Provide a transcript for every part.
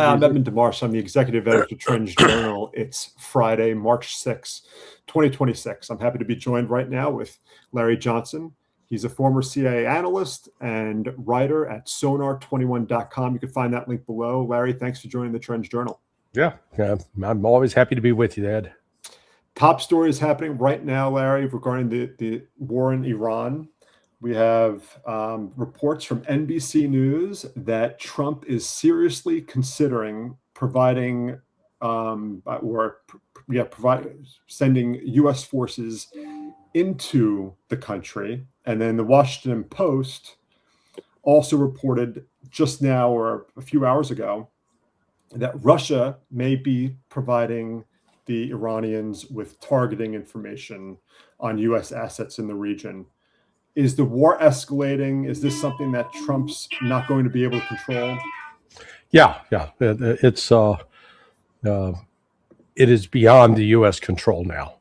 I'm music. Edmund DeMarsh. I'm the executive editor of Trends Journal. It's Friday, March 6, 2026. I'm happy to be joined right now with Larry Johnson. He's a former CIA analyst and writer at sonar21.com. You can find that link below. Larry, thanks for joining the Trends Journal. Yeah, I'm always happy to be with you, Ed. Top stories happening right now, Larry, regarding the war in Iran. We have reports from NBC News that Trump is seriously considering providing sending U.S. forces into the country. And then the Washington Post also reported just now or a few hours ago that Russia may be providing the Iranians with targeting information on U.S. assets in the region. Is the war escalating? Is this something that Trump's not going to be able to control? Yeah. It is beyond the U.S. control now,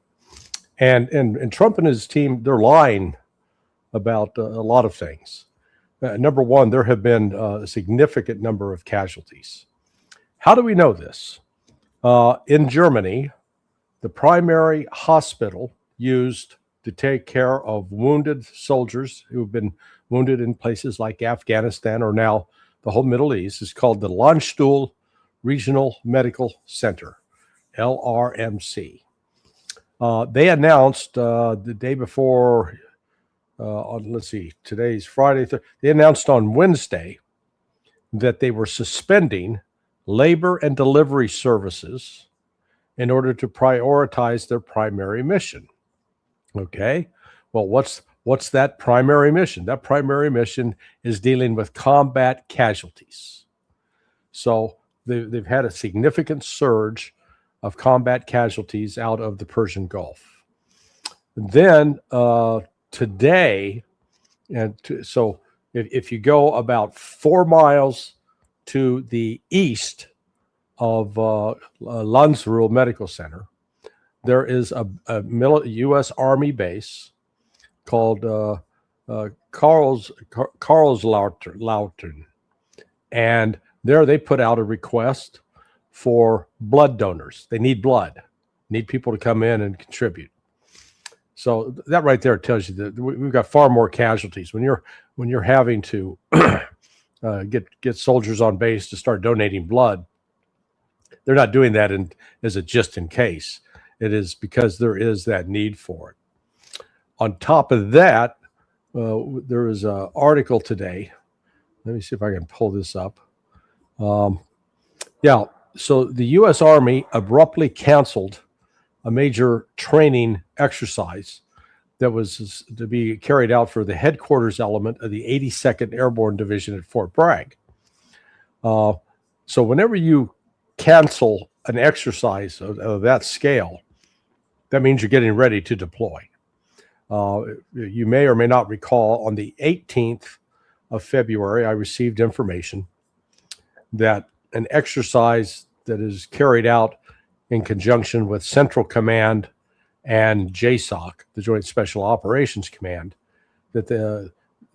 and Trump and his team, they're lying about a lot of things. Number one, there have been a significant number of casualties. How do we know this? In Germany, the primary hospital used to take care of wounded soldiers who've been wounded in places like Afghanistan or now the whole Middle East is called the Landstuhl Regional Medical Center, LRMC. They announced the day before, today's Friday. They announced on Wednesday that they were suspending labor and delivery services in order to prioritize their primary mission. Okay, well, what's that primary mission? That primary mission is dealing with combat casualties. So they've had a significant surge of combat casualties out of the Persian Gulf. Then today, so if you go about 4 miles to the east of Landstuhl Medical Center, there is a U.S. Army base called Karlslautern. And there they put out a request for blood donors. They need blood, need people to come in and contribute. So that right there tells you that we've got far more casualties. When you're having to get soldiers on base to start donating blood, they're not doing that as a just in case. It is because there is that need for it. On top of that, there is an article today. Let me see if I can pull this up. So the U.S. Army abruptly canceled a major training exercise that was to be carried out for the headquarters element of the 82nd Airborne Division at Fort Bragg. So whenever you cancel an exercise of that scale, that means you're getting ready to deploy. You may or may not recall on the 18th of February, I received information that an exercise that is carried out in conjunction with Central Command and JSOC, the Joint Special Operations Command, that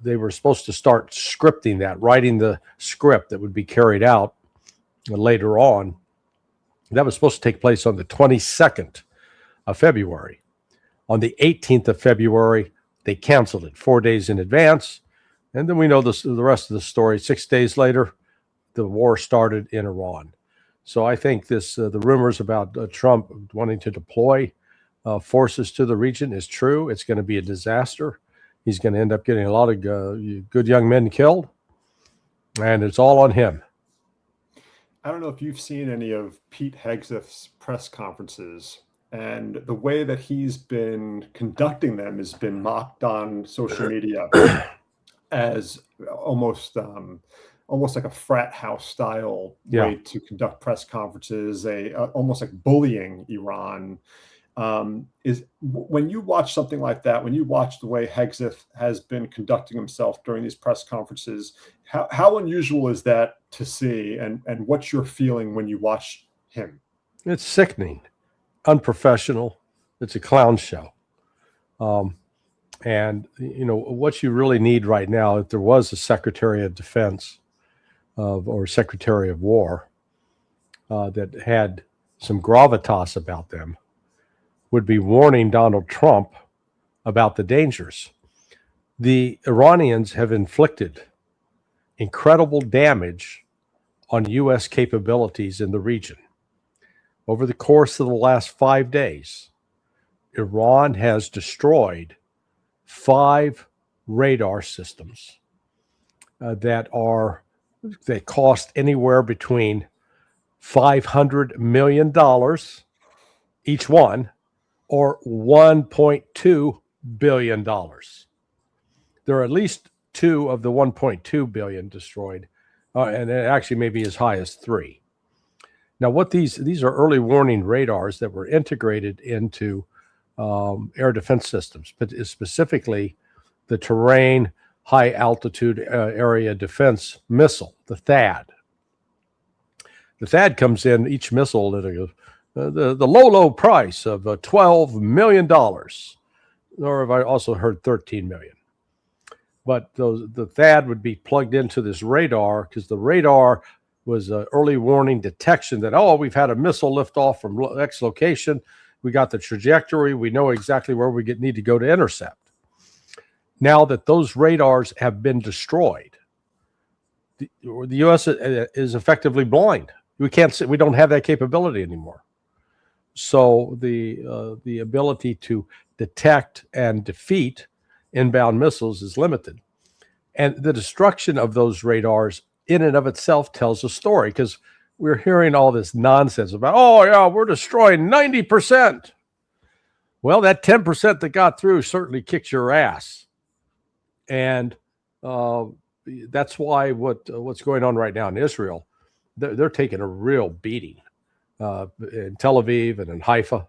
they were supposed to start scripting that, writing the script that would be carried out later on. That was supposed to take place on the 22nd of February. On the 18th of February, they canceled it 4 days in advance. And then we know the rest of the story. 6 days later, the war started in Iran. So I think the rumors about Trump wanting to deploy forces to the region is true. It's going to be a disaster. He's going to end up getting a lot of good young men killed. And it's all on him. I don't know if you've seen any of Pete Hegseth's press conferences, and the way that he's been conducting them has been mocked on social media as almost like a frat house style way to conduct press conferences, almost like bullying Iran. Is when you watch something like that, when you watch the way Hegseth has been conducting himself during these press conferences, how unusual is that to see, and what's your feeling when you watch him? It's sickening, unprofessional. It's a clown show. And what you really need right now, if there was a Secretary of Defense or Secretary of War, that had some gravitas about them would be warning Donald Trump about the dangers. The Iranians have inflicted incredible damage on U.S. capabilities in the region. Over the course of the last 5 days, Iran has destroyed 5 radar systems that cost anywhere between $500 million each one, or $1.2 billion. There are at least 2 of the 1.2 billion destroyed, and it actually may be as high as 3. Now, what these are early warning radars that were integrated into air defense systems, but specifically the Terrain High Altitude Area Defense Missile, the THAAD. The THAAD comes in, each missile at the low price of $12 million, or have I also heard $13 million. But the THAAD would be plugged into this radar, because the radar was early warning detection that, oh, we've had a missile lift off from X location. We got the trajectory. We know exactly where we need to go to intercept. Now that those radars have been destroyed, the U.S. is effectively blind. We can't see, we don't have that capability anymore. So the ability to detect and defeat inbound missiles is limited. And the destruction of those radars in and of itself tells a story, because we're hearing all this nonsense about, oh, yeah, we're destroying 90%. Well, that 10% that got through certainly kicked your ass. And that's why what's going on right now in Israel, they're taking a real beating in Tel Aviv and in Haifa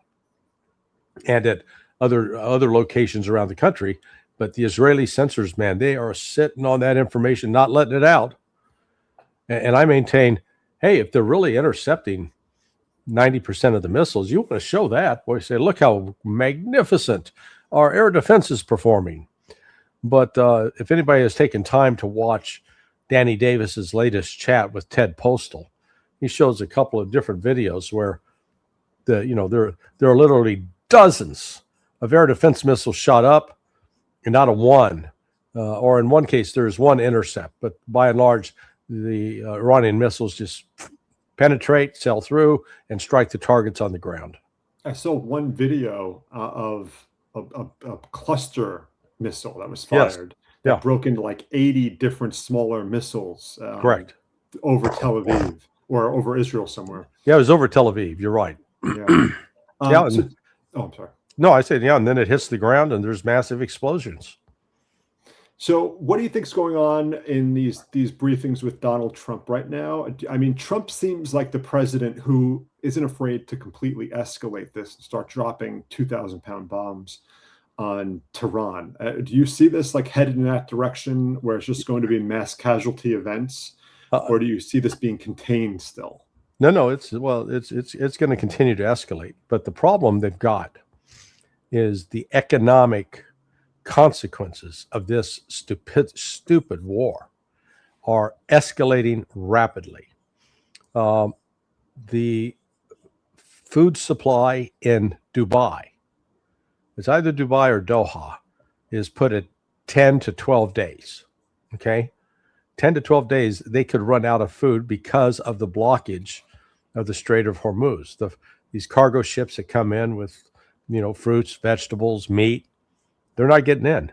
and at other locations around the country. But the Israeli censors, man, they are sitting on that information, not letting it out. And I maintain, hey, if they're really intercepting 90% of the missiles, you want to show that. Boy, say, look how magnificent our air defense is performing. But if anybody has taken time to watch Danny Davis's latest chat with Ted Postal, he shows a couple of different videos where there are literally dozens of air defense missiles shot up, and not a one, or in one case there's one intercept. But by and large, the Iranian missiles just penetrate, sail through, and strike the targets on the ground. I saw one video of a cluster missile that was fired that broke into like 80 different smaller missiles. Correct. Over Tel Aviv or over Israel somewhere. Yeah, it was over Tel Aviv. You're right. Yeah. I'm sorry. No, I said, yeah, and then it hits the ground and there's massive explosions. So what do you think's going on in these briefings with Donald Trump right now? I mean, Trump seems like the president who isn't afraid to completely escalate this and start dropping 2,000-pound bombs on Tehran. Do you see this like headed in that direction where it's just going to be mass casualty events, or do you see this being contained still? No, it's going to continue to escalate. But the problem they've got is the economic consequences of this stupid war are escalating rapidly. The food supply in Dubai, it's either Dubai or Doha, is put at 10 to 12 days. Okay? 10 to 12 days, they could run out of food because of the blockage of the Strait of Hormuz. These cargo ships that come in with, fruits, vegetables, meat, they're not getting in.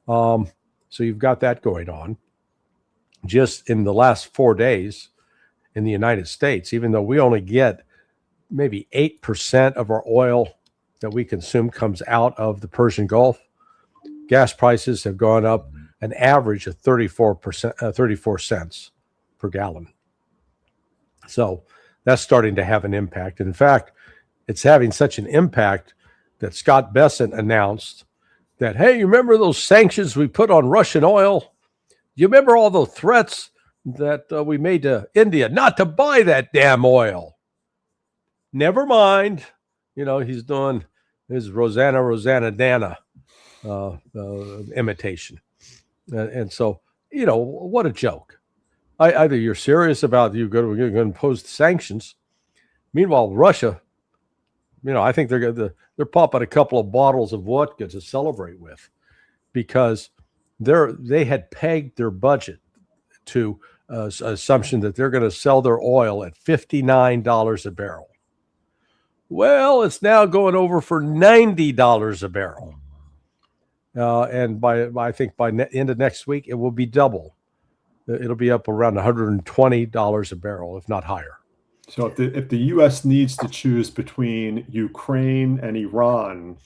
So you've got that going on. Just in the last 4 days in the United States, even though we only get maybe 8% of our oil that we consume comes out of the Persian Gulf, gas prices have gone up an average of 34 cents per gallon. So that's starting to have an impact. And in fact, it's having such an impact that Scott Bessent announced that, hey, you remember those sanctions we put on Russian oil? You remember all the threats that we made to India not to buy that damn oil? Never mind. He's doing his Rosanna Dana imitation. And so, what a joke. Either you're serious about we're going to impose the sanctions. Meanwhile, Russia, I think they're popping a couple of bottles of vodka to celebrate with, because they had pegged their budget to assumption that they're going to sell their oil at $59 a barrel. Well, it's now going over for $90 a barrel. And I think by end of next week, it will be double. It'll be up around $120 a barrel, if not higher. So if the U.S. needs to choose between Ukraine and Iran,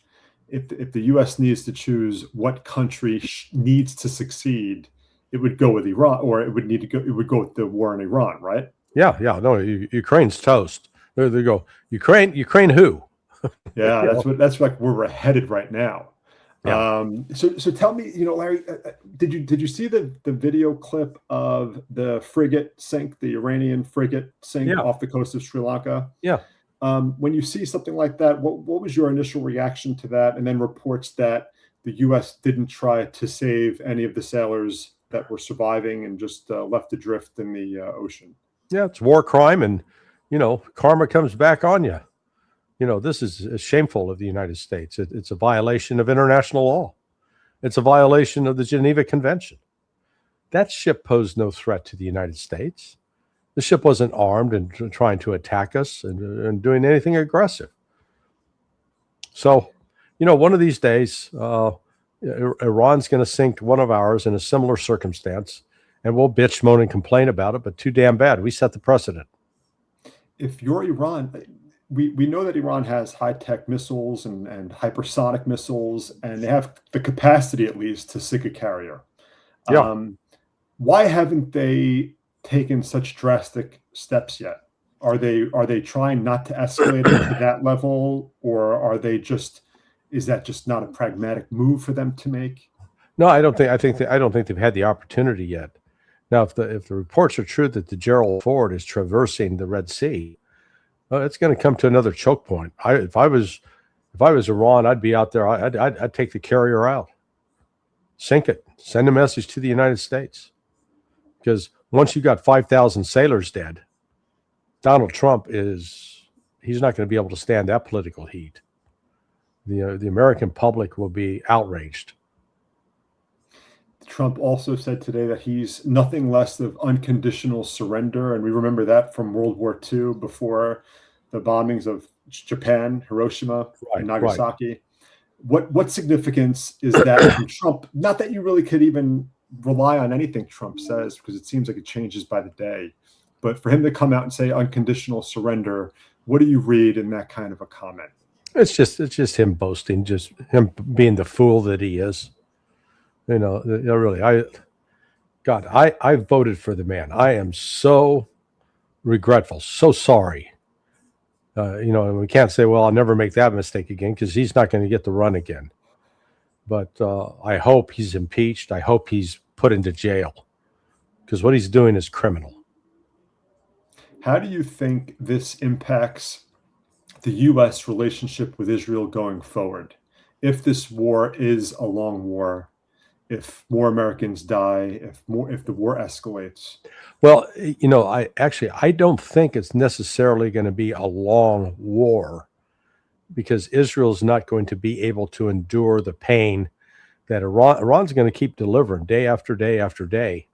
if the U.S. needs to choose what country needs to succeed, it would go with Iran, or it would go with the war in Iran, right? Yeah. No, Ukraine's toast. There they go. Ukraine who? Yeah, that's like where we're headed right now. Yeah. So tell me, Larry, did you see the video clip of the frigate sink, the Iranian frigate sink off the coast of Sri Lanka? Yeah. When you see something like that, what was your initial reaction to that? And then reports that the U.S. didn't try to save any of the sailors that were surviving and just left adrift in the ocean. Yeah, it's war crime, and karma comes back on you. This is shameful of the United States. It's a violation of international law. It's a violation of the Geneva Convention. That ship posed no threat to the United States. The ship wasn't armed and trying to attack us and doing anything aggressive. So, one of these days, Iran's going to sink one of ours in a similar circumstance, and we'll bitch, moan, and complain about it, but too damn bad. We set the precedent. If you're Iran, we know that Iran has high-tech missiles and hypersonic missiles, and they have the capacity, at least, to sink a carrier. Yeah. Why haven't they taken such drastic steps yet? Are they trying not to escalate it to that level, or is that just not a pragmatic move for them to make? No, I don't think they've had the opportunity yet. Now, if the reports are true that the Gerald Ford is traversing the Red Sea, it's going to come to another choke point. If I was Iran, I'd be out there. I'd take the carrier out, sink it, send a message to the United States, because once you got 5,000 sailors dead, Donald Trump he's not going to be able to stand that political heat. The American public will be outraged. Trump also said today that he's nothing less than unconditional surrender. And we remember that from World War II, before the bombings of Japan, Hiroshima, and Nagasaki. Right. What significance is that from Trump? Not that you really could even rely on anything Trump says, because it seems like it changes by the day. But for him to come out and say unconditional surrender, what do you read in that kind of a comment? It's just him boasting, just him being the fool that he is. Really, I voted for the man. I am so regretful, so sorry. And we can't say, well, I'll never make that mistake again, because he's not going to get the run again. But I hope he's impeached. I hope he's put into jail, because what he's doing is criminal. How do you think this impacts the U.S. relationship with Israel going forward? If this war is a long war, if more Americans die, if the war escalates? Well, I don't think it's necessarily going to be a long war, because Israel's not going to be able to endure the pain that Iran's going to keep delivering day after day after day,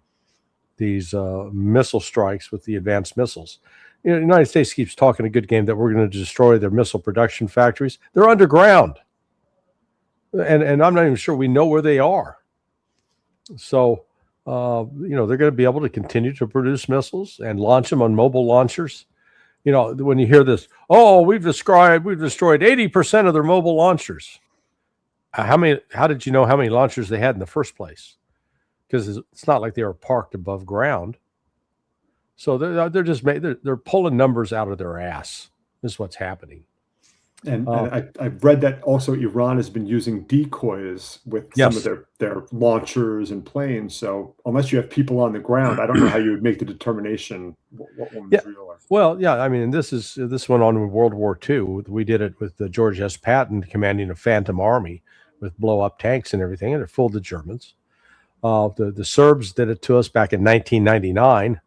these missile strikes with the advanced missiles. The United States keeps talking a good game that we're going to destroy their missile production factories. They're underground, and I'm not even sure we know where they are. So, they're going to be able to continue to produce missiles and launch them on mobile launchers. When you hear this, we've destroyed 80% of their mobile launchers. How did you know how many launchers they had in the first place? Because it's not like they were parked above ground. So they're pulling numbers out of their ass. This is what's happening. And I've read that also Iran has been using decoys with some of their launchers and planes. So unless you have people on the ground, I don't know how you would make the determination what one was real or. Well, yeah, I mean, this went on in World War II. We did it with George S. Patton commanding a Phantom Army with blow-up tanks and everything, and it fooled the Germans. The Serbs did it to us back in 1999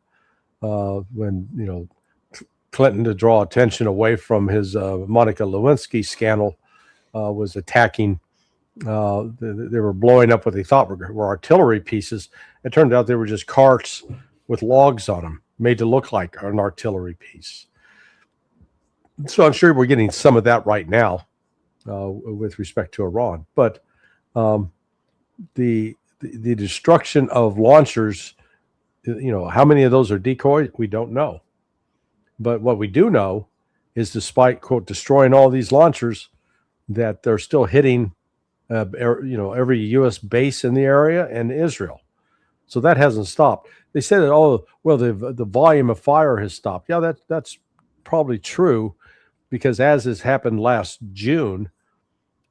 when Clinton, to draw attention away from his Monica Lewinsky scandal, was attacking. They were blowing up what they thought were artillery pieces. It turned out they were just carts with logs on them, made to look like an artillery piece. So I'm sure we're getting some of that right now with respect to Iran. But the destruction of launchers, how many of those are decoys? We don't know. But what we do know is, despite, quote, destroying all these launchers, that they're still hitting, every U.S. base in the area and Israel. So that hasn't stopped. They say that, the volume of fire has stopped. Yeah, that's probably true, because as has happened last June,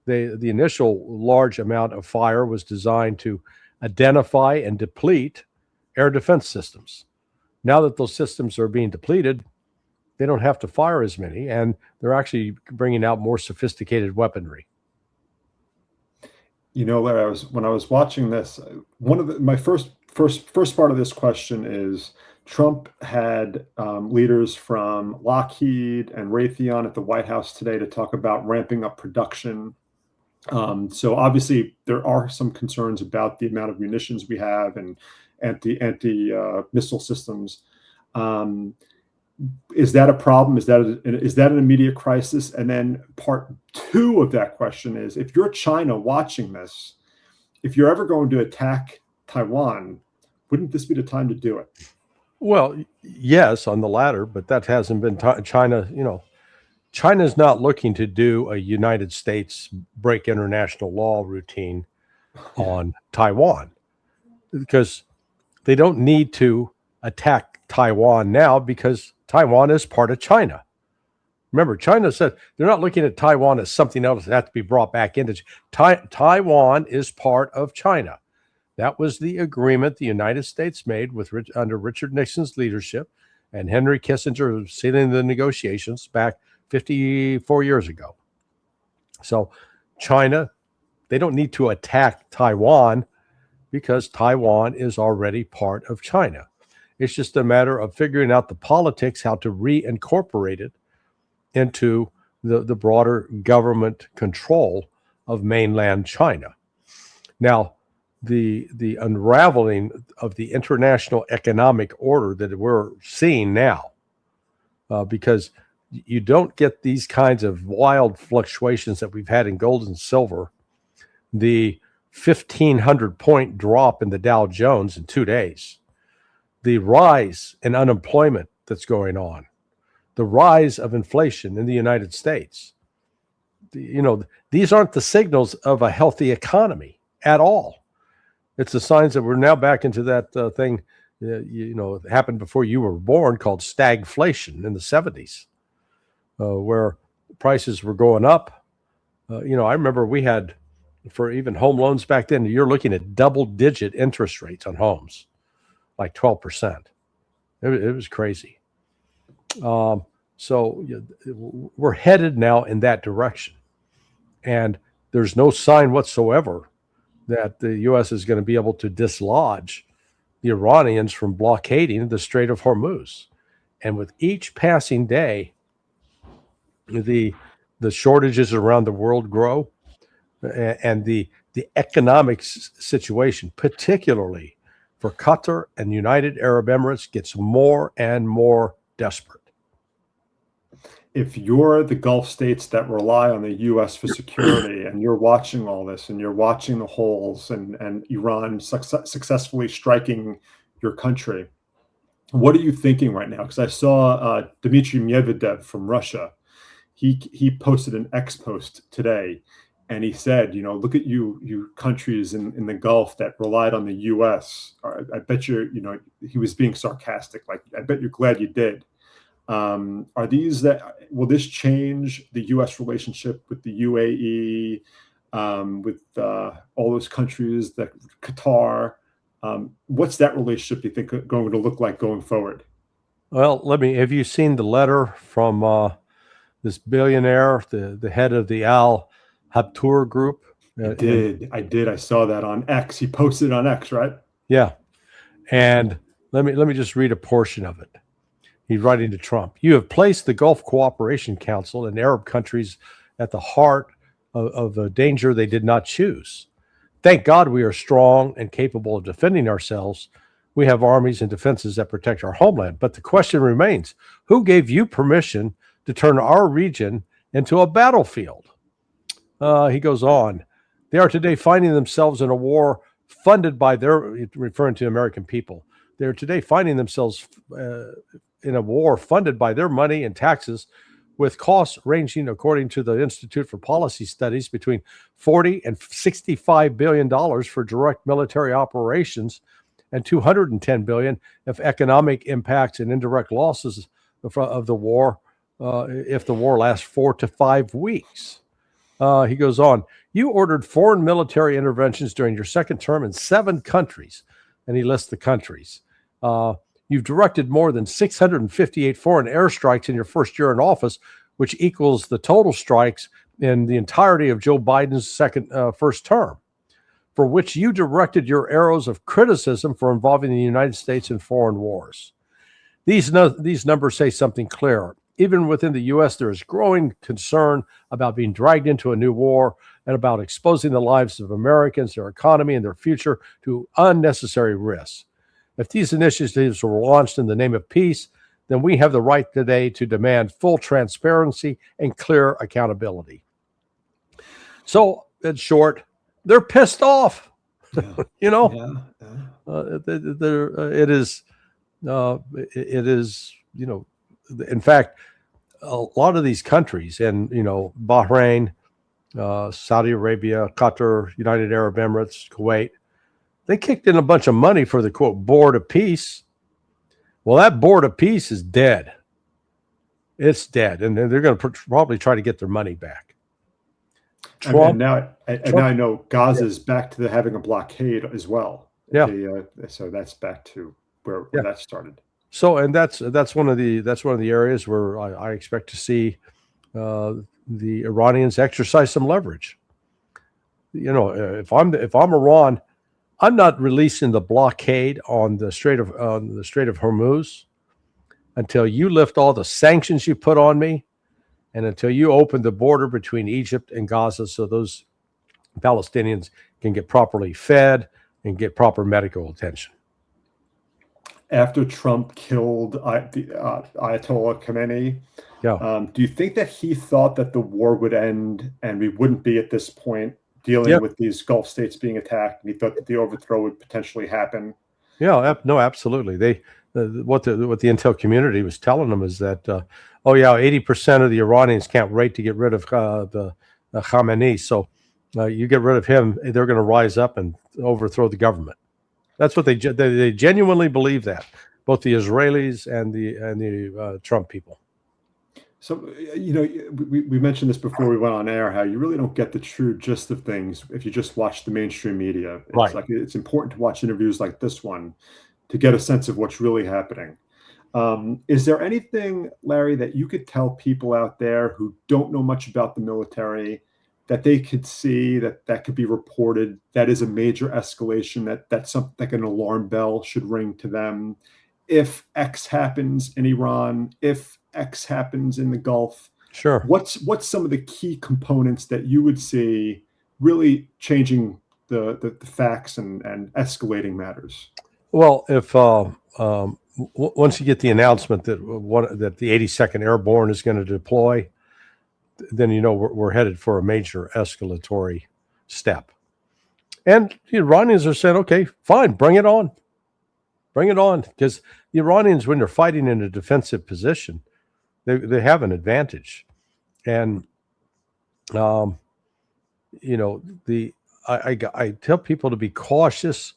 the initial large amount of fire was designed to identify and deplete air defense systems. Now that those systems are being depleted, they don't have to fire as many, and they're actually bringing out more sophisticated weaponry. Larry, when I was watching this, my first part of this question is, Trump had leaders from Lockheed and Raytheon at the White House today to talk about ramping up production. So obviously there are some concerns about the amount of munitions we have and anti missile systems. Is that a problem? Is that an immediate crisis? And then part two of that question is, if you're China watching this, if you're ever going to attack Taiwan, wouldn't this be the time to do it? Well, yes, on the latter, but that hasn't been China. China's not looking to do a United States break international law routine on Taiwan, because they don't need to attack Taiwan now, because Taiwan is part of China. Remember, China said they're not looking at Taiwan as something else that has to be brought back into Taiwan is part of China. That was the agreement the United States made under Richard Nixon's leadership, and Henry Kissinger sealing the negotiations back 54 years ago. So China, they don't need to attack Taiwan, because Taiwan is already part of China. It's just a matter of figuring out the politics, how to reincorporate it into the broader government control of mainland China. Now, the unraveling of the international economic order that we're seeing now, because you don't get these kinds of wild fluctuations that we've had in gold and silver, the 1,500 point drop in the Dow Jones in 2 days, the rise in unemployment that's going on, the rise of inflation in the United States. These aren't the signals of a healthy economy at all. It's the signs that we're now back into that thing, it happened before you were born, called stagflation in the 70s, where prices were going up. I remember we had, for even home loans back then, you're looking at double-digit interest rates on homes, like 12%. It was crazy. So we're headed now in that direction. And there's no sign whatsoever that the U.S. is going to be able to dislodge the Iranians from blockading the Strait of Hormuz. And with each passing day, the shortages around the world grow, and the economic situation, particularly for Qatar and United Arab Emirates, gets more and more desperate. If you're the Gulf states that rely on the U.S. for security, and you're watching all this, and you're watching the holes, and Iran successfully striking your country, what are you thinking right now? Because I saw Dmitry Medvedev from Russia. He posted an X post today, and he said, look at you countries in the Gulf that relied on the U.S. I bet he was being sarcastic. Like, I bet you're glad you did. Will this change the U.S. relationship with the UAE, with all those countries, that Qatar? What's that relationship, do you think, going to look like going forward? Well, have you seen the letter from this billionaire, the head of the Al Habtoor group? I did. I saw that on X. He posted on X, right? Yeah. And Let me just read a portion of it. He's writing to Trump. You have placed the Gulf Cooperation Council and Arab countries at the heart of a danger they did not choose. Thank God we are strong and capable of defending ourselves. We have armies and defenses that protect our homeland. But the question remains, who gave you permission to turn our region into a battlefield? He goes on. They are today finding themselves in a war funded by referring to American people. They are today finding themselves in a war funded by their money and taxes, with costs ranging, according to the Institute for Policy Studies, between $40 and $65 billion for direct military operations and $210 billion of economic impacts and indirect losses of the war if the war lasts 4 to 5 weeks. He goes on, you ordered foreign military interventions during your second term in 7 countries, and he lists the countries. You've directed more than 658 foreign airstrikes in your first year in office, which equals the total strikes in the entirety of Joe Biden's first term, for which you directed your arrows of criticism for involving the United States in foreign wars. These numbers say something clear. Even within the U.S., there is growing concern about being dragged into a new war and about exposing the lives of Americans, their economy, and their future to unnecessary risks. If these initiatives were launched in the name of peace, then we have the right today to demand full transparency and clear accountability. So, in short, they're pissed off. Yeah. You know, Yeah. it is, you know, in fact, a lot of these countries, and, you know, Bahrain, Saudi Arabia, Qatar, United Arab Emirates, Kuwait, they kicked in a bunch of money for the, quote, board of peace. Well, that board of peace is dead. It's dead. And they're going to probably try to get their money back. Trump, and now I know Gaza's back to having a blockade as well. Yeah. So that's back to where that started. So, and that's one of the areas where I expect to see the Iranians exercise some leverage. You know, if I'm Iran, I'm not releasing the blockade on the Strait of Hormuz until you lift all the sanctions you put on me, and until you open the border between Egypt and Gaza, so those Palestinians can get properly fed and get proper medical attention. After Trump killed Ayatollah Khamenei, do you think that he thought that the war would end and we wouldn't be at this point dealing with these Gulf states being attacked, and he thought that the overthrow would potentially happen? Yeah, no, absolutely. What the intel community was telling them is that 80% of the Iranians can't wait to get rid of the Khamenei. So you get rid of him, they're going to rise up and overthrow the government. That's what they genuinely believe, that both the Israelis and the Trump people. So, you know, we mentioned this before we went on air, how you really don't get the true gist of things if you just watch the mainstream media. It's like, it's important to watch interviews like this one to get a sense of what's really happening. Is there anything, Larry, that you could tell people out there who don't know much about the military, that they could see, that could be reported, that is a major escalation, that's something like an alarm bell should ring to them? If X happens in Iran, if X happens in the Gulf, sure. What's some of the key components that you would see really changing the facts and escalating matters? Well, if once you get the announcement that the 82nd Airborne is going to deploy, then you know we're headed for a major escalatory step. And the Iranians are saying, okay, fine, bring it on. Bring it on. Because the Iranians, when they're fighting in a defensive position, they have an advantage. And, you know, I tell people to be cautious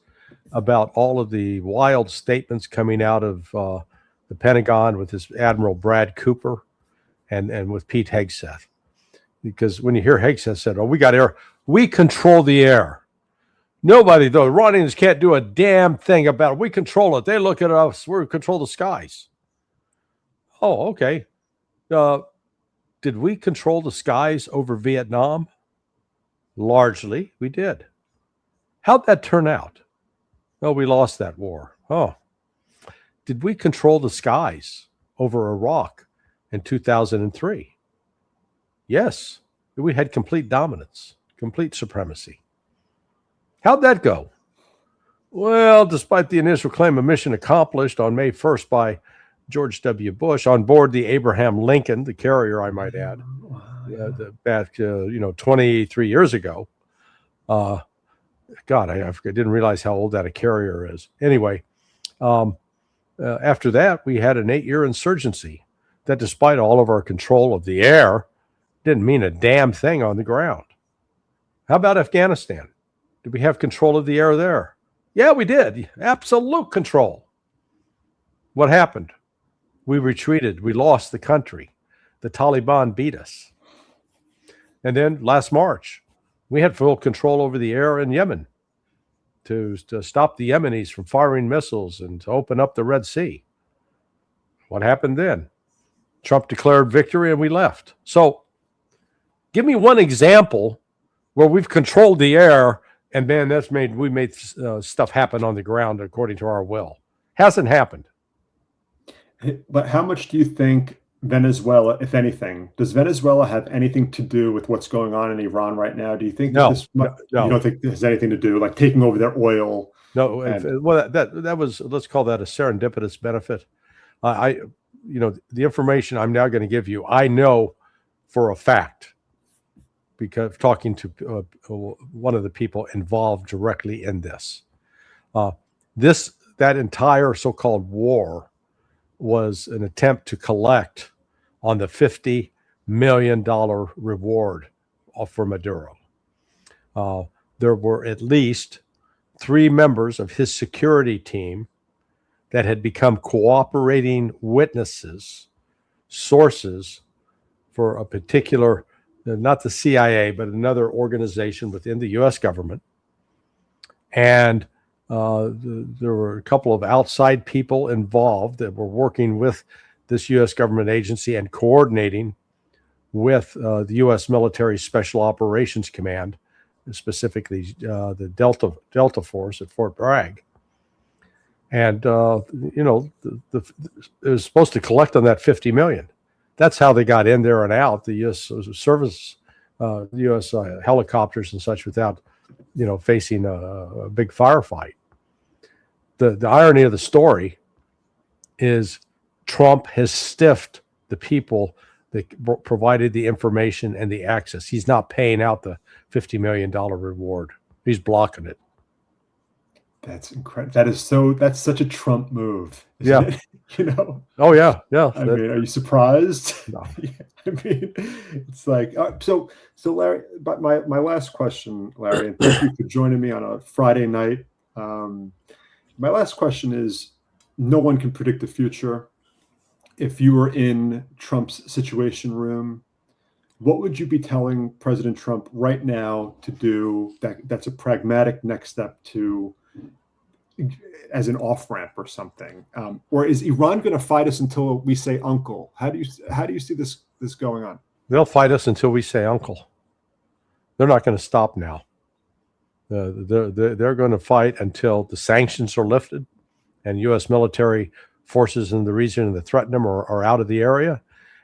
about all of the wild statements coming out of the Pentagon with this Admiral Brad Cooper and with Pete Hegseth. Because when you hear Hegseth said, oh, we got air, we control the air. Nobody, the Iranians can't do a damn thing about it. We control it. They look at us. We control the skies. Oh, okay. Did we control the skies over Vietnam? Largely, we did. How'd that turn out? Oh, we lost that war. Oh, did we control the skies over Iraq in 2003? Yes, we had complete dominance, complete supremacy. How'd that go? Well, despite the initial claim of mission accomplished on May 1st by George W. Bush on board the Abraham Lincoln, the carrier, I might add, back 23 years ago. God, I didn't realize how old that a carrier is. Anyway, after that, we had an 8-year insurgency that, despite all of our control of the air, didn't mean a damn thing on the ground. How about Afghanistan? Did we have control of the air there? Yeah, we did. Absolute control. What happened? We retreated. We lost the country. The Taliban beat us. And then last March, we had full control over the air in Yemen to stop the Yemenis from firing missiles and to open up the Red Sea. What happened then? Trump declared victory and we left. So give me one example where we've controlled the air and man, we made stuff happen on the ground according to our will. Hasn't happened. But how much do you think Venezuela, if anything, does Venezuela have anything to do with what's going on in Iran right now? Do you think No. you don't think this has anything to do, like taking over their oil? No. Well, that was, let's call that a serendipitous benefit. The information I'm now going to give you, I know for a fact, because talking to one of the people involved directly in this. That entire so-called war was an attempt to collect on the $50 million reward for Maduro. There were at least 3 members of his security team that had become cooperating witnesses, sources for a particular, not the CIA, but another organization within the U.S. government. And there were a couple of outside people involved that were working with this U.S. government agency and coordinating with the U.S. Military Special Operations Command, specifically the Delta Force at Fort Bragg. And, it was supposed to collect on that $50 million. That's how they got in there and out, the U.S. service, U.S. helicopters and such without, facing a big firefight. The irony of the story is Trump has stiffed the people that provided the information and the access. He's not paying out the $50 million reward. He's blocking it. That's incredible. That's such a Trump move. Isn't it? Oh yeah. Yeah. I mean, are you surprised? No. I mean, it's like, so Larry, but my last question, Larry, and thank you for joining me on a Friday night. My last question is, no one can predict the future. If you were in Trump's situation room, what would you be telling President Trump right now to do that's a pragmatic next step to, as an off-ramp or something? Or is Iran going to fight us until we say uncle? How do you see this going on? They'll fight us until we say uncle. They're not going to stop now. They're going to fight until the sanctions are lifted and U.S. military forces in the region that threaten them are out of the area.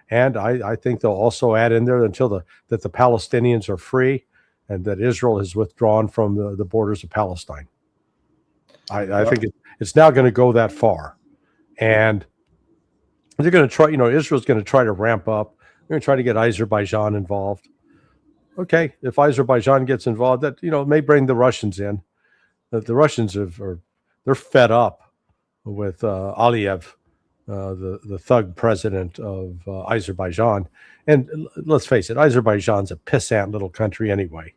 And I think they'll also add in there until that the Palestinians are free and that Israel has withdrawn from the borders of Palestine. I think it's now going to go that far. And they're going to try, Israel's going to try to ramp up. They're going to try to get Azerbaijan involved. Okay, if Azerbaijan gets involved, that may bring the Russians in. The Russians they're fed up with Aliyev, the thug president of Azerbaijan. And let's face it, Azerbaijan's a pissant little country anyway.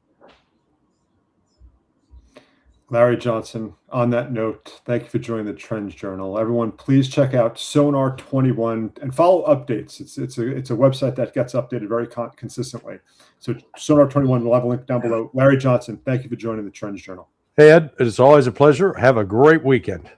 Larry Johnson, on that note, thank you for joining the Trends Journal. Everyone, please check out Sonar 21 and follow updates. It's a website that gets updated very consistently. So Sonar 21, we'll have a link down below. Larry Johnson, thank you for joining the Trends Journal. Hey, Ed, it is always a pleasure. Have a great weekend.